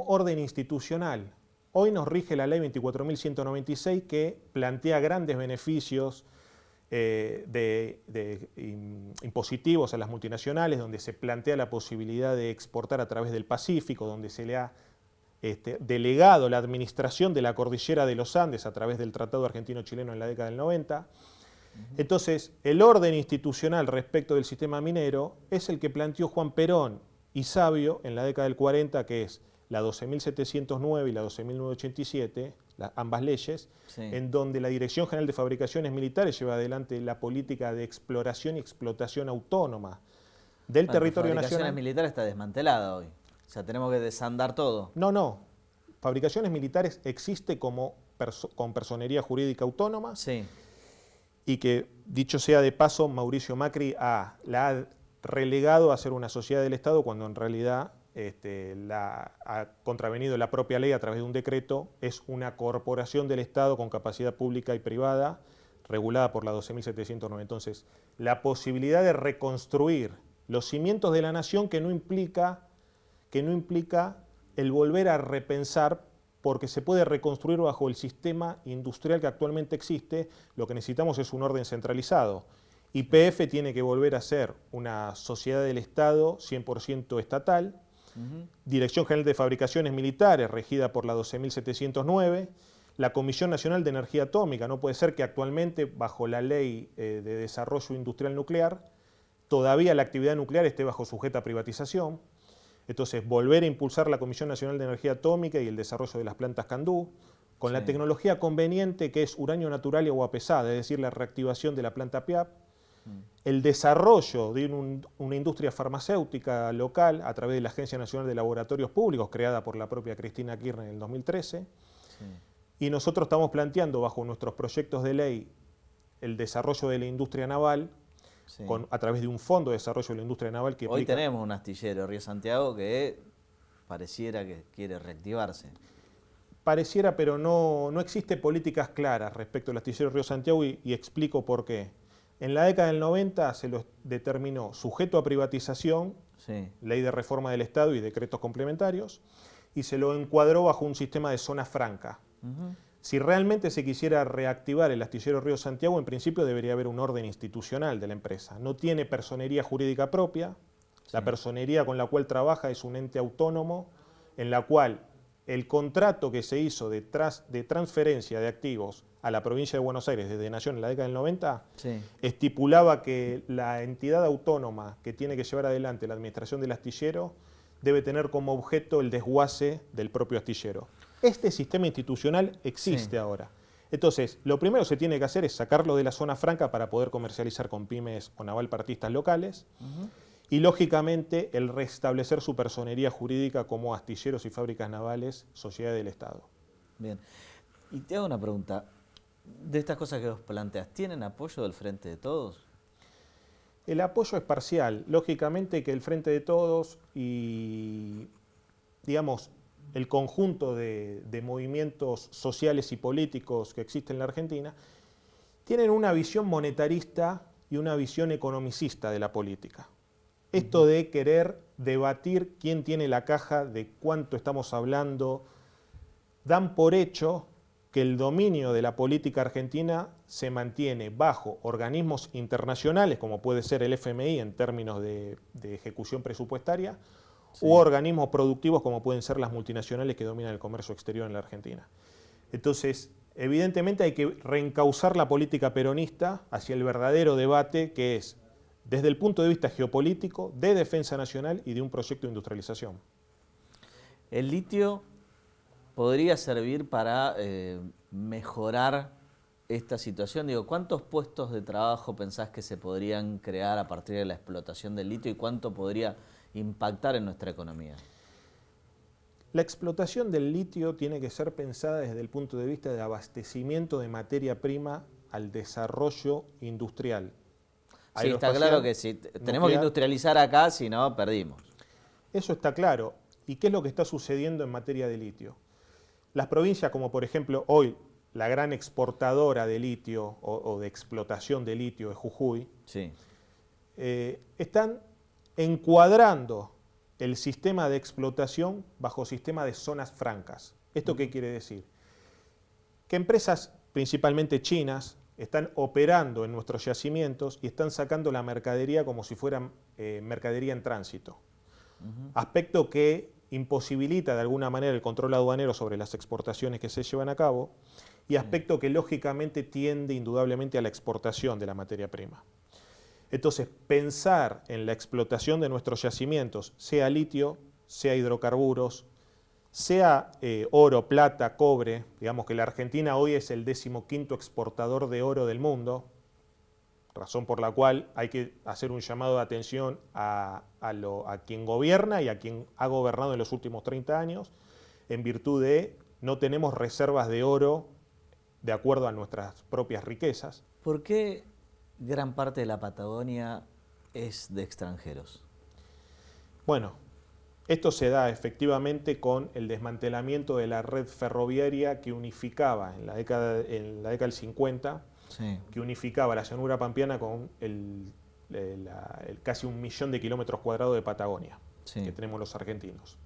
orden institucional. Hoy nos rige la ley 24.196 que plantea grandes beneficios impositivos a las multinacionales, donde se plantea la posibilidad de exportar a través del Pacífico, donde se le ha delegado la administración de la cordillera de los Andes a través del Tratado Argentino-Chileno en la década del 90. Entonces, el orden institucional respecto del sistema minero es el que planteó Juan Perón y Sabio en la década del 40, que es la 12.709 y la 12.987, ambas leyes, en donde la Dirección General de Fabricaciones Militares lleva adelante la política de exploración y explotación autónoma del territorio nacional. Fabricaciones Militares está desmantelada hoy. O sea, tenemos que desandar todo. No. Fabricaciones Militares existe con personería jurídica autónoma. Sí. Y que, dicho sea de paso, Mauricio Macri la ha relegado a ser una sociedad del Estado cuando en realidad ha contravenido la propia ley a través de un decreto. Es una corporación del Estado con capacidad pública y privada regulada por la 12.709. Entonces, la posibilidad de reconstruir los cimientos de la nación que no implica el volver a repensar, porque se puede reconstruir bajo el sistema industrial que actualmente existe. Lo que necesitamos es un orden centralizado. YPF tiene que volver a ser una sociedad del Estado 100% estatal. Dirección General de Fabricaciones Militares, regida por la 12.709. La Comisión Nacional de Energía Atómica. No puede ser que actualmente, bajo la Ley de Desarrollo Industrial Nuclear, todavía la actividad nuclear esté bajo sujeta a privatización. Entonces, volver a impulsar la Comisión Nacional de Energía Atómica y el desarrollo de las plantas Candú, con la tecnología conveniente que es uranio natural y agua pesada, es decir, la reactivación de la planta PIAP, el desarrollo de una industria farmacéutica local a través de la Agencia Nacional de Laboratorios Públicos, creada por la propia Cristina Kirchner en el 2013. Y nosotros estamos planteando, bajo nuestros proyectos de ley, el desarrollo de la industria naval, a través de un fondo de desarrollo de la industria naval que hoy tenemos un astillero, Río Santiago, que pareciera que quiere reactivarse. Pareciera, pero no existe políticas claras respecto al astillero Río Santiago y explico por qué. En la década del 90 se lo determinó sujeto a privatización, ley de reforma del Estado y decretos complementarios, y se lo encuadró bajo un sistema de zona franca. Si realmente se quisiera reactivar el astillero Río Santiago, en principio debería haber un orden institucional de la empresa. No tiene personería jurídica propia. La personería con la cual trabaja es un ente autónomo, en la cual el contrato que se hizo de transferencia de activos a la provincia de Buenos Aires desde Nación en la década del 90, estipulaba que la entidad autónoma que tiene que llevar adelante la administración del astillero debe tener como objeto el desguace del propio astillero. Este sistema institucional existe ahora. Entonces, lo primero que se tiene que hacer es sacarlo de la zona franca para poder comercializar con pymes o navalpartistas locales. Y, lógicamente, el restablecer su personería jurídica como astilleros y fábricas navales, sociedad del Estado. Bien. Y te hago una pregunta. De estas cosas que vos planteas, ¿tienen apoyo del Frente de Todos? El apoyo es parcial. Lógicamente que el Frente de Todos y, digamos, el conjunto de movimientos sociales y políticos que existen en la Argentina tienen una visión monetarista y una visión economicista de la política. Esto de querer debatir quién tiene la caja, de cuánto estamos hablando, dan por hecho que el dominio de la política argentina se mantiene bajo organismos internacionales, como puede ser el FMI en términos de ejecución presupuestaria, u organismos productivos como pueden ser las multinacionales que dominan el comercio exterior en la Argentina. Entonces, evidentemente hay que reencauzar la política peronista hacia el verdadero debate que es desde el punto de vista geopolítico, de defensa nacional y de un proyecto de industrialización. ¿El litio podría servir para mejorar esta situación? Digo, ¿cuántos puestos de trabajo pensás que se podrían crear a partir de la explotación del litio y cuánto podría impactar en nuestra economía? La explotación del litio tiene que ser pensada desde el punto de vista de abastecimiento de materia prima al desarrollo industrial. Sí, está claro que si tenemos que industrializar acá, si no, perdimos. Eso está claro. ¿Y qué es lo que está sucediendo en materia de litio? Las provincias como por ejemplo hoy la gran exportadora de litio o de explotación de litio es Jujuy, sí. Están encuadrando el sistema de explotación bajo sistema de zonas francas. ¿Esto qué quiere decir? Que empresas principalmente chinas están operando en nuestros yacimientos y están sacando la mercadería como si fuera mercadería en tránsito. Aspecto que imposibilita de alguna manera el control aduanero sobre las exportaciones que se llevan a cabo y aspecto que lógicamente tiende indudablemente a la exportación de la materia prima. Entonces, pensar en la explotación de nuestros yacimientos, sea litio, sea hidrocarburos, sea oro, plata, cobre, digamos que la Argentina hoy es el 15º exportador de oro del mundo, razón por la cual hay que hacer un llamado de atención a quien gobierna y a quien ha gobernado en los últimos 30 años, en virtud de no tenemos reservas de oro de acuerdo a nuestras propias riquezas. ¿Por qué gran parte de la Patagonia es de extranjeros? Bueno, esto se da efectivamente con el desmantelamiento de la red ferroviaria que unificaba en la década del 50, sí, que unificaba la llanura pampeana con casi 1 millón de kilómetros cuadrados de Patagonia, sí, que tenemos los argentinos.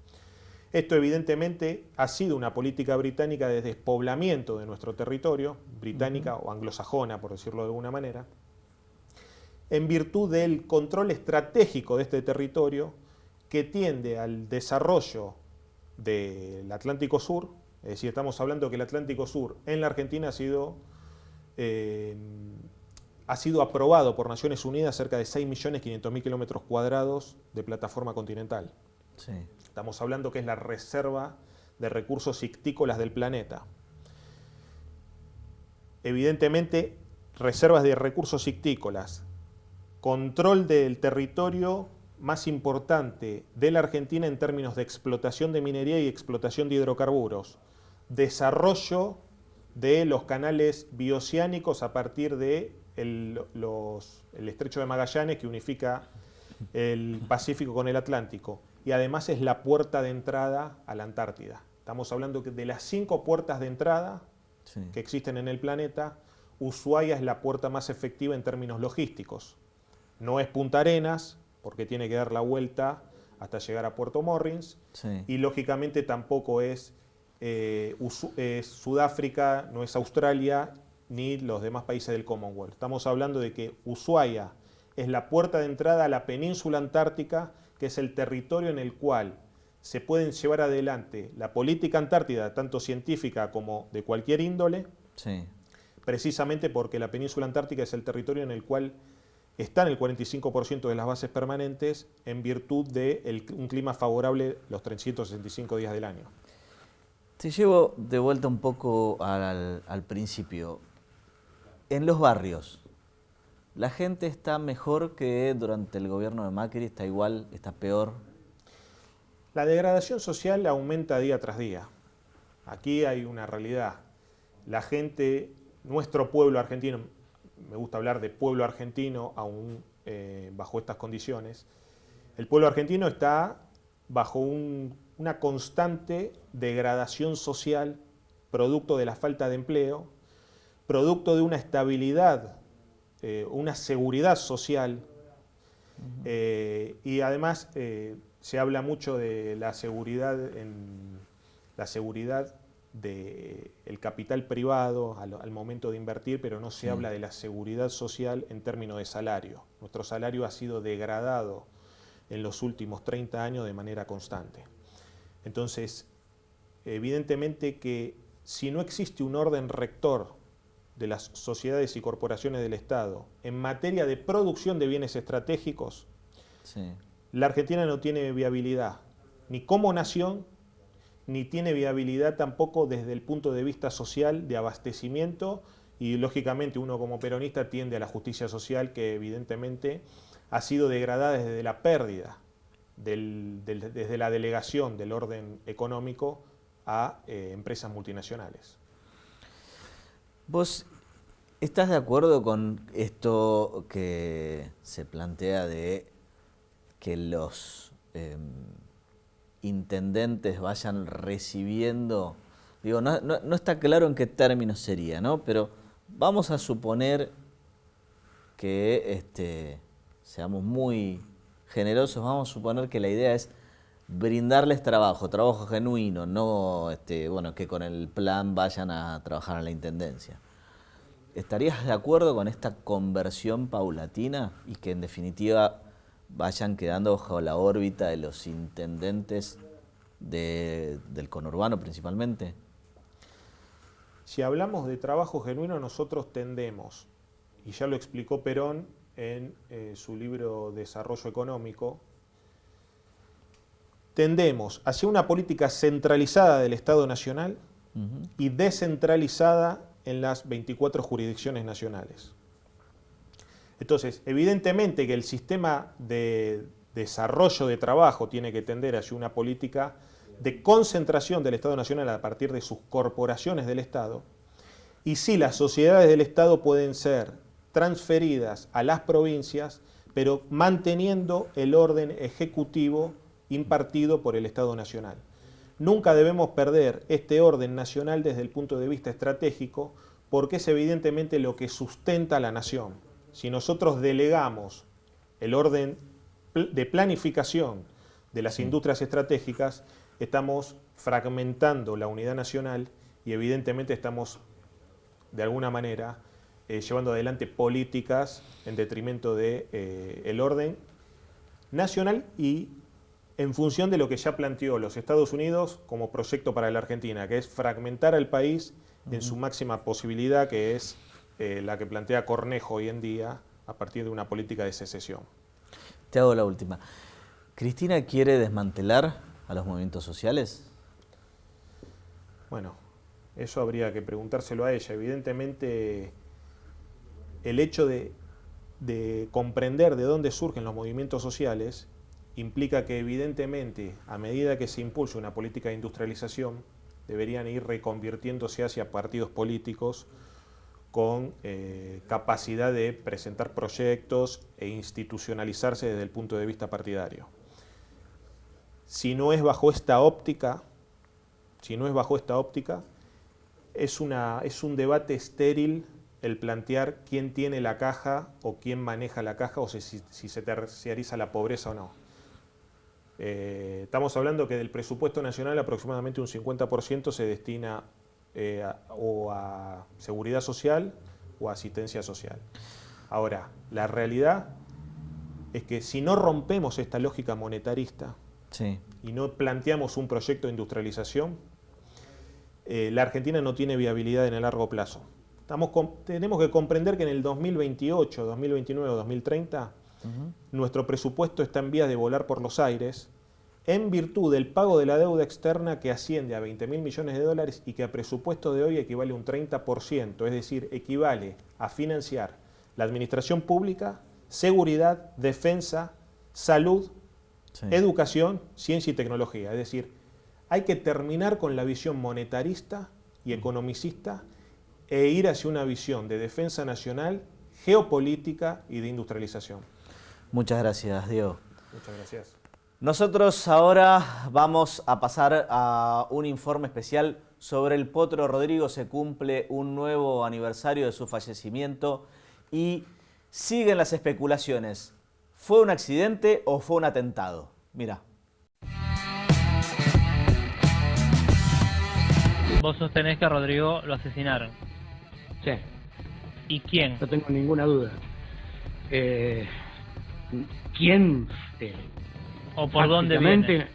Esto evidentemente ha sido una política británica de despoblamiento de nuestro territorio, británica o anglosajona, por decirlo de alguna manera, en virtud del control estratégico de este territorio que tiende al desarrollo del Atlántico Sur, es decir, estamos hablando que el Atlántico Sur en la Argentina ha sido aprobado por Naciones Unidas cerca de 6.500.000 kilómetros cuadrados de plataforma continental. Sí. Estamos hablando que es la reserva de recursos ictícolas del planeta. Evidentemente, reservas de recursos ictícolas, control del territorio más importante de la Argentina en términos de explotación de minería y explotación de hidrocarburos, desarrollo de los canales bioceánicos a partir de el estrecho de Magallanes que unifica el Pacífico con el Atlántico, y además es la puerta de entrada a la Antártida. Estamos hablando de las 5 puertas de entrada, sí, que existen en el planeta. Ushuaia es la puerta más efectiva en términos logísticos. No es Punta Arenas, porque tiene que dar la vuelta hasta llegar a Puerto Morris, sí, y lógicamente tampoco es Sudáfrica, no es Australia, ni los demás países del Commonwealth. Estamos hablando de que Ushuaia es la puerta de entrada a la península antártica, que es el territorio en el cual se pueden llevar adelante la política antártida, tanto científica como de cualquier índole, sí, precisamente porque la península antártica es el territorio en el cual están el 45% de las bases permanentes en virtud de un clima favorable los 365 días del año. Te llevo de vuelta un poco al principio. En los barrios, ¿la gente está mejor que durante el gobierno de Macri? ¿Está igual? ¿Está peor? La degradación social aumenta día tras día. Aquí hay una realidad. La gente, nuestro pueblo argentino, me gusta hablar de pueblo argentino aún bajo estas condiciones, el pueblo argentino está bajo una constante degradación social, producto de la falta de empleo, producto de una estabilidad, una seguridad social, y además se habla mucho de la seguridad del capital privado al momento de invertir, pero no se habla de la seguridad social en términos de salario. Nuestro salario ha sido degradado en los últimos 30 años de manera constante. Entonces, evidentemente que si no existe un orden rector de las sociedades y corporaciones del Estado en materia de producción de bienes estratégicos, sí, la Argentina no tiene viabilidad, ni como nación, ni tiene viabilidad tampoco desde el punto de vista social de abastecimiento, y lógicamente uno como peronista tiende a la justicia social, que evidentemente ha sido degradada desde la pérdida, desde la delegación del orden económico a empresas multinacionales. ¿Vos estás de acuerdo con esto que se plantea de que intendentes vayan recibiendo, digo, no está claro en qué términos sería, ¿no? Pero vamos a suponer que seamos muy generosos, vamos a suponer que la idea es brindarles trabajo genuino, no bueno, que con el plan vayan a trabajar en la intendencia. ¿Estarías de acuerdo con esta conversión paulatina y que en definitiva vayan quedando bajo la órbita de los intendentes del conurbano principalmente? Si hablamos de trabajo genuino, nosotros tendemos, y ya lo explicó Perón en su libro Desarrollo Económico, tendemos hacia una política centralizada del Estado Nacional y descentralizada en las 24 jurisdicciones nacionales. Entonces, evidentemente que el sistema de desarrollo de trabajo tiene que tender hacia una política de concentración del Estado Nacional a partir de sus corporaciones del Estado, y sí, las sociedades del Estado pueden ser transferidas a las provincias, pero manteniendo el orden ejecutivo impartido por el Estado Nacional. Nunca debemos perder este orden nacional desde el punto de vista estratégico, porque es evidentemente lo que sustenta a la nación. Si nosotros delegamos el orden de planificación de las industrias estratégicas, estamos fragmentando la unidad nacional y evidentemente estamos, de alguna manera, llevando adelante políticas en detrimento de el orden nacional y en función de lo que ya planteó los Estados Unidos como proyecto para la Argentina, que es fragmentar al país en su máxima posibilidad, que es la que plantea Cornejo hoy en día a partir de una política de secesión. Te hago la última. ¿Cristina quiere desmantelar a los movimientos sociales? Bueno, eso habría que preguntárselo a ella. Evidentemente, el hecho de comprender de dónde surgen los movimientos sociales implica que evidentemente, a medida que se impulse una política de industrialización, deberían ir reconvirtiéndose hacia partidos políticos con capacidad de presentar proyectos e institucionalizarse desde el punto de vista partidario. Si no es bajo esta óptica, es un debate estéril el plantear quién tiene la caja o quién maneja la caja o si se terciariza la pobreza o no. Estamos hablando que del presupuesto nacional aproximadamente un 50% se destina o a seguridad social o a asistencia social. Ahora, la realidad es que si no rompemos esta lógica monetarista y no planteamos un proyecto de industrialización, la Argentina no tiene viabilidad en el largo plazo. Tenemos que comprender que en el 2028, 2029 o 2030 nuestro presupuesto está en vías de volar por los aires en virtud del pago de la deuda externa que asciende a 20.000 millones de dólares y que a presupuesto de hoy equivale a un 30%, es decir, equivale a financiar la administración pública, seguridad, defensa, salud, educación, ciencia y tecnología. Es decir, hay que terminar con la visión monetarista y economicista e ir hacia una visión de defensa nacional, geopolítica y de industrialización. Muchas gracias, Diego. Muchas gracias. Nosotros ahora vamos a pasar a un informe especial sobre el Potro Rodrigo. Se cumple un nuevo aniversario de su fallecimiento y siguen las especulaciones. ¿Fue un accidente o fue un atentado? Mira. Vos sostenés que a Rodrigo lo asesinaron. Sí. ¿Y quién? No tengo ninguna duda. ¿Quién? ¿O por dónde viene?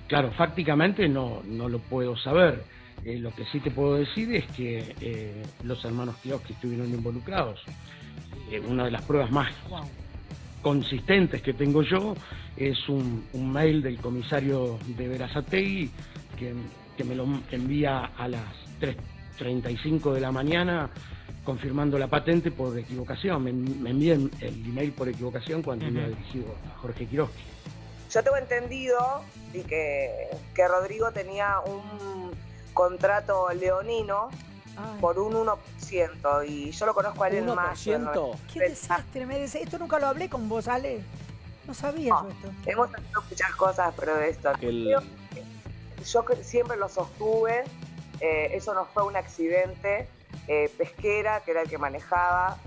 Claro, fácticamente no lo puedo saber. Lo que sí te puedo decir es que los hermanos Kioski estuvieron involucrados. Una de las pruebas más consistentes que tengo yo es un mail del comisario de Berazategui que me lo envía a las 3:35 de la mañana confirmando la patente por equivocación. Me envían el email por equivocación cuando iba dirigido a Jorge Quiroski. Yo tengo entendido que Rodrigo tenía un contrato leonino por un 1% y yo lo conozco a él en mayo. ¿1%? ¡Qué desastre! Esto nunca lo hablé con vos, Ale. No sabía yo esto. Hemos tenido muchas cosas, pero de esto... yo siempre lo sostuve, eso no fue un accidente. Pesquera, que era el que manejaba,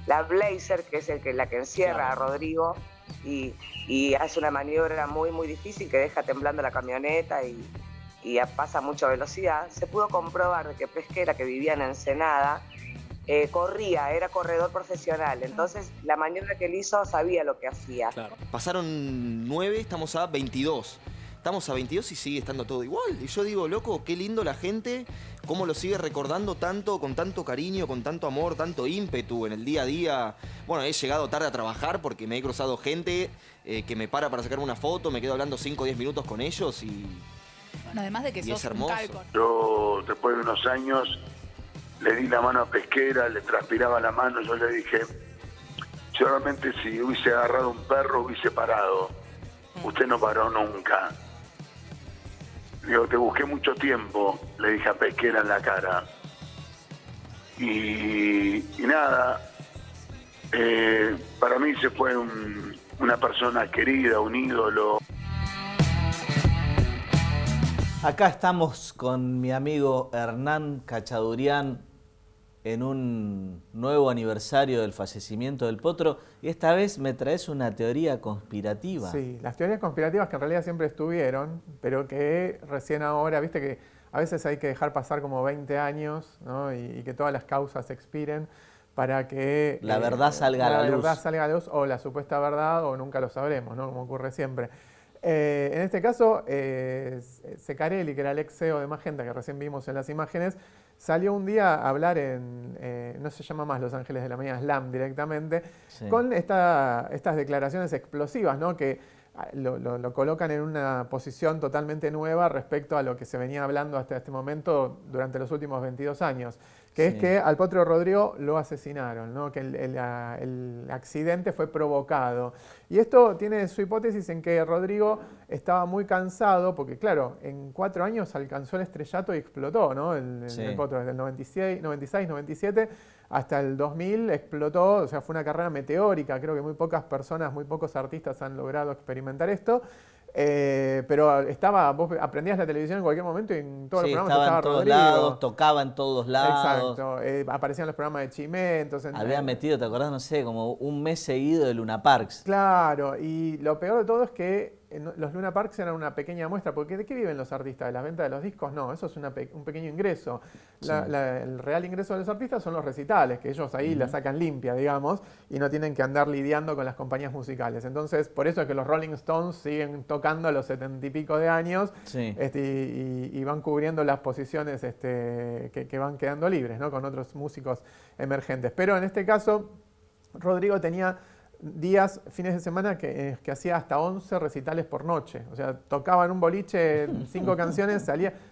la Blazer, que es la que encierra a Rodrigo, y hace una maniobra muy, muy difícil que deja temblando la camioneta y pasa a mucha velocidad. Se pudo comprobar de que Pesquera, que vivía en Ensenada, corría, era corredor profesional. Entonces, la maniobra que él hizo sabía lo que hacía. Claro. Pasaron 9, estamos a 22. Estamos a 22 y sigue estando todo igual. Y yo digo, loco, qué lindo la gente, cómo lo sigue recordando tanto, con tanto cariño, con tanto amor, tanto ímpetu en el día a día. Bueno, he llegado tarde a trabajar porque me he cruzado gente que me para sacarme una foto, me quedo hablando 5 o 10 minutos con ellos y... Bueno, además de que sos un calco. Yo, después de unos años, le di la mano a Pesquera, le transpiraba la mano, yo le dije, yo realmente si hubiese agarrado un perro, hubiese parado. Usted no paró nunca. Digo, te busqué mucho tiempo, le dije a Pesquera en la cara. Y nada, para mí se fue una persona querida, un ídolo. Acá estamos con mi amigo Hernán Cachadurian en un nuevo aniversario del fallecimiento del Potro, y esta vez me traes una teoría conspirativa. Sí, las teorías conspirativas que en realidad siempre estuvieron, pero que recién ahora, viste que a veces hay que dejar pasar como 20 años, ¿no? y que todas las causas expiren para que la verdad salga a la luz. La verdad salga a la luz, o la supuesta verdad, o nunca lo sabremos, ¿no? Como ocurre siempre. En este caso, Ceccarelli, que era el ex CEO de Magenta, que recién vimos en las imágenes, salió un día a hablar no se llama más Los Ángeles de la Mañana, Slam directamente, sí, con estas declaraciones explosivas, ¿no? Que lo colocan en una posición totalmente nueva respecto a lo que se venía hablando hasta este momento durante los últimos 22 años, que sí, es que al Potro Rodrigo lo asesinaron, ¿no? Que el accidente fue provocado. Y esto tiene su hipótesis en que Rodrigo estaba muy cansado, porque claro, en 4 años alcanzó el estrellato y explotó, ¿no? El Potro desde el 96, 97 hasta el 2000 explotó, o sea, fue una carrera meteórica. Creo que muy pocas personas, muy pocos artistas han logrado experimentar esto. Pero vos aprendías la televisión en cualquier momento y en todos los programas estaba en todos Rodrigo. lados, tocaba en todos lados. Exacto, aparecían los programas de Chimé. Entonces, había metido, ¿te acordás? No sé, como un mes seguido de Luna Parks. Claro, y lo peor de todo es que los Luna Parks eran una pequeña muestra, porque ¿de qué viven los artistas? ¿De la venta de los discos? No, eso es un pequeño ingreso. Sí. El real ingreso de los artistas son los recitales, que ellos ahí la sacan limpia, digamos, y no tienen que andar lidiando con las compañías musicales. Entonces, por eso es que los Rolling Stones siguen tocando a los 70 y pico de años, sí, y van cubriendo las posiciones que van quedando libres, ¿no? Con otros músicos emergentes. Pero en este caso, Rodrigo tenía fines de semana que hacía hasta 11 recitales por noche. O sea, tocaba en un boliche 5 canciones,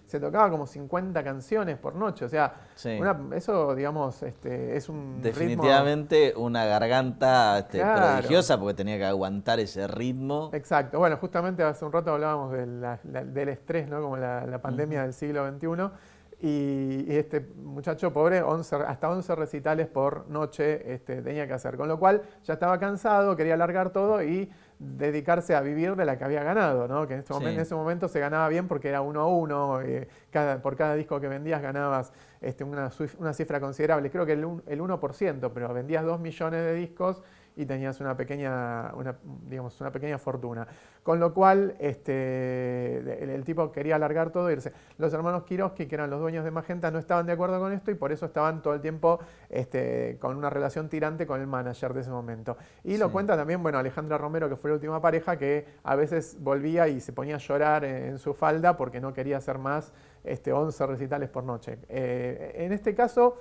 se tocaba como 50 canciones por noche. O sea, sí, eso, digamos, es un definitivamente ritmo, una garganta claro, prodigiosa, porque tenía que aguantar ese ritmo. Exacto. Bueno, justamente hace un rato hablábamos del estrés, ¿no? Como la pandemia del siglo XXI. Y este muchacho pobre, hasta 11 recitales por noche tenía que hacer. Con lo cual ya estaba cansado, quería alargar todo y dedicarse a vivir de la que había ganado, ¿no? Que en ese momento se ganaba bien porque era 1 a 1. Por cada disco que vendías ganabas una cifra considerable. Creo que el 1%, pero vendías 2 millones de discos y tenías una pequeña fortuna. Con lo cual, el tipo quería alargar todo e irse. Los hermanos Kiroski, que eran los dueños de Magenta, no estaban de acuerdo con esto y por eso estaban todo el tiempo con una relación tirante con el manager de ese momento. Y lo cuenta también, bueno, Alejandra Romero, que fue la última pareja, que a veces volvía y se ponía a llorar en su falda porque no quería hacer más 11 recitales por noche. En este caso,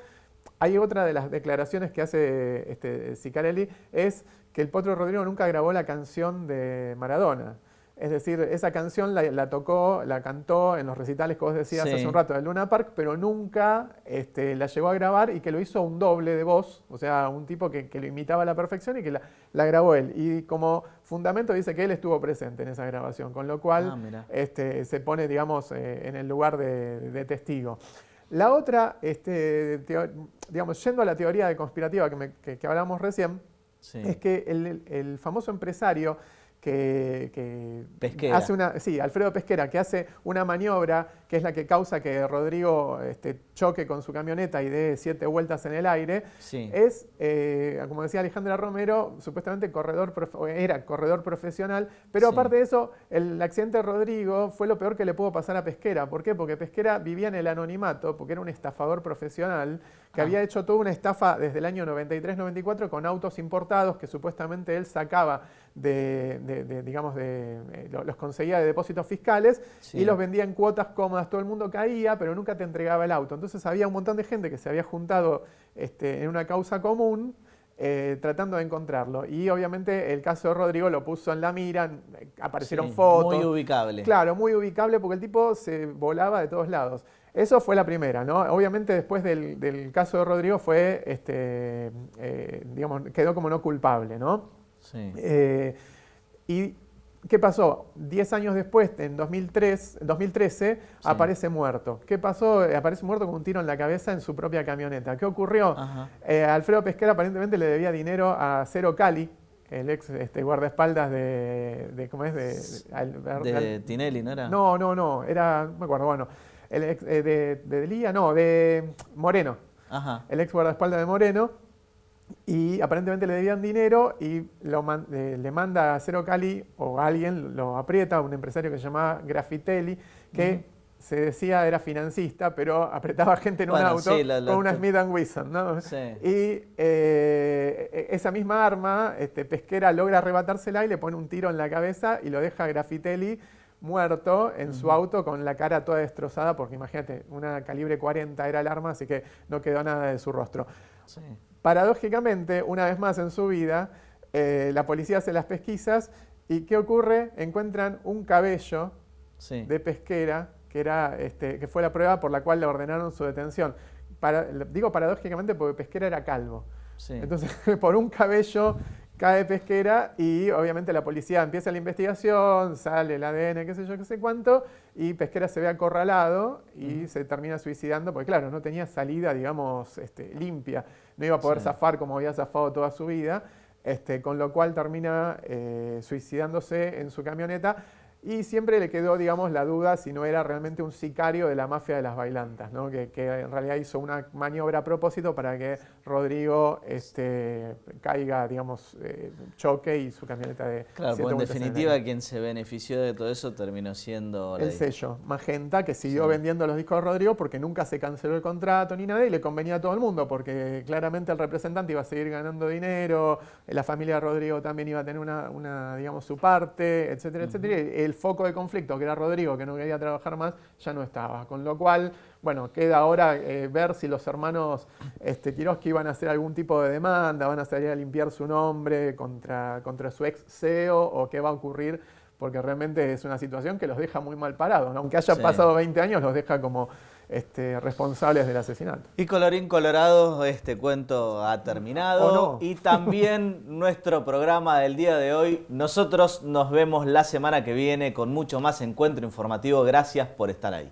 hay otra de las declaraciones que hace Ceccarelli, es que el Potro Rodrigo nunca grabó la canción de Maradona. Es decir, esa canción la cantó en los recitales que vos decías hace un rato del Luna Park, pero nunca la llegó a grabar, y que lo hizo un doble de voz, o sea, un tipo que lo imitaba a la perfección y que la grabó él. Y como fundamento dice que él estuvo presente en esa grabación, con lo cual se pone, digamos, en el lugar de testigo. La otra, digamos, yendo a la teoría conspirativa que hablamos recién, es que el famoso empresario Pesquera. hace Alfredo Pesquera, que hace una maniobra que es la que causa que Rodrigo choque con su camioneta y dé 7 vueltas en el aire, es, como decía Alejandra Romero, supuestamente era corredor profesional, pero aparte de eso, el accidente de Rodrigo fue lo peor que le pudo pasar a Pesquera. ¿Por qué? Porque Pesquera vivía en el anonimato, porque era un estafador profesional que había hecho toda una estafa desde el año 93-94 con autos importados que supuestamente él sacaba los conseguía de depósitos fiscales y los vendía en cuotas cómodas. Todo el mundo caía, pero nunca te entregaba el auto. Entonces había un montón de gente que se había juntado en una causa común tratando de encontrarlo. Y obviamente el caso de Rodrigo lo puso en la mira, aparecieron fotos. Muy ubicable. Claro, muy ubicable porque el tipo se volaba de todos lados. Eso fue la primera, ¿no? Obviamente después del caso de Rodrigo fue, quedó como no culpable, ¿no? Sí. ¿Y qué pasó? 10 años después, en 2013, aparece muerto. ¿Qué pasó? Aparece muerto con un tiro en la cabeza en su propia camioneta. ¿Qué ocurrió? Alfredo Pesquera aparentemente le debía dinero a Cero Cali, el ex guardaespaldas de Tinelli, ¿no era? No, era, no me acuerdo, bueno, el ex de Delía, no, de Moreno. El ex guardaespaldas de Moreno. Y aparentemente le debían dinero y le manda a Cero Cali, o alguien lo aprieta, un empresario que se llamaba Graffitelli, que se decía era financista, pero apretaba gente en un auto con una Smith & Wesson, ¿no? Y esa misma arma, Pesquera logra arrebatársela y le pone un tiro en la cabeza y lo deja a Graffitelli muerto en su auto con la cara toda destrozada, porque imagínate, una calibre 40 era el arma, así que no quedó nada de su rostro. Paradójicamente, una vez más en su vida, la policía hace las pesquisas y ¿qué ocurre? Encuentran un cabello de Pesquera, que fue la prueba por la cual le ordenaron su detención. Digo paradójicamente porque Pesquera era calvo. Entonces, por un cabello cae Pesquera y obviamente la policía empieza la investigación, sale el ADN, qué sé yo, qué sé cuánto, y Pesquera se ve acorralado y se termina suicidando porque, claro, no tenía salida, digamos, limpia. No iba a poder zafar como había zafado toda su vida, con lo cual termina suicidándose en su camioneta. Y siempre le quedó, digamos, la duda si no era realmente un sicario de la mafia de las bailantas, ¿no? Que en realidad hizo una maniobra a propósito para que Rodrigo caiga, digamos, choque y su camioneta de... Claro, porque en definitiva quien se benefició de todo eso terminó siendo... El sello Magenta, que siguió vendiendo los discos de Rodrigo porque nunca se canceló el contrato ni nada y le convenía a todo el mundo porque claramente el representante iba a seguir ganando dinero, la familia de Rodrigo también iba a tener digamos, su parte, etcétera, etcétera. El foco de conflicto, que era Rodrigo, que no quería trabajar más, ya no estaba. Con lo cual, bueno, queda ahora ver si los hermanos Quiroski van a hacer algún tipo de demanda, van a salir a limpiar su nombre contra su ex CEO o qué va a ocurrir, porque realmente es una situación que los deja muy mal parados, ¿no? Aunque haya pasado 20 años, los deja como responsables del asesinato. Y colorín colorado, este cuento ha terminado. Y también nuestro programa del día de hoy. Nosotros nos vemos la semana que viene con mucho más encuentro informativo. Gracias por estar ahí.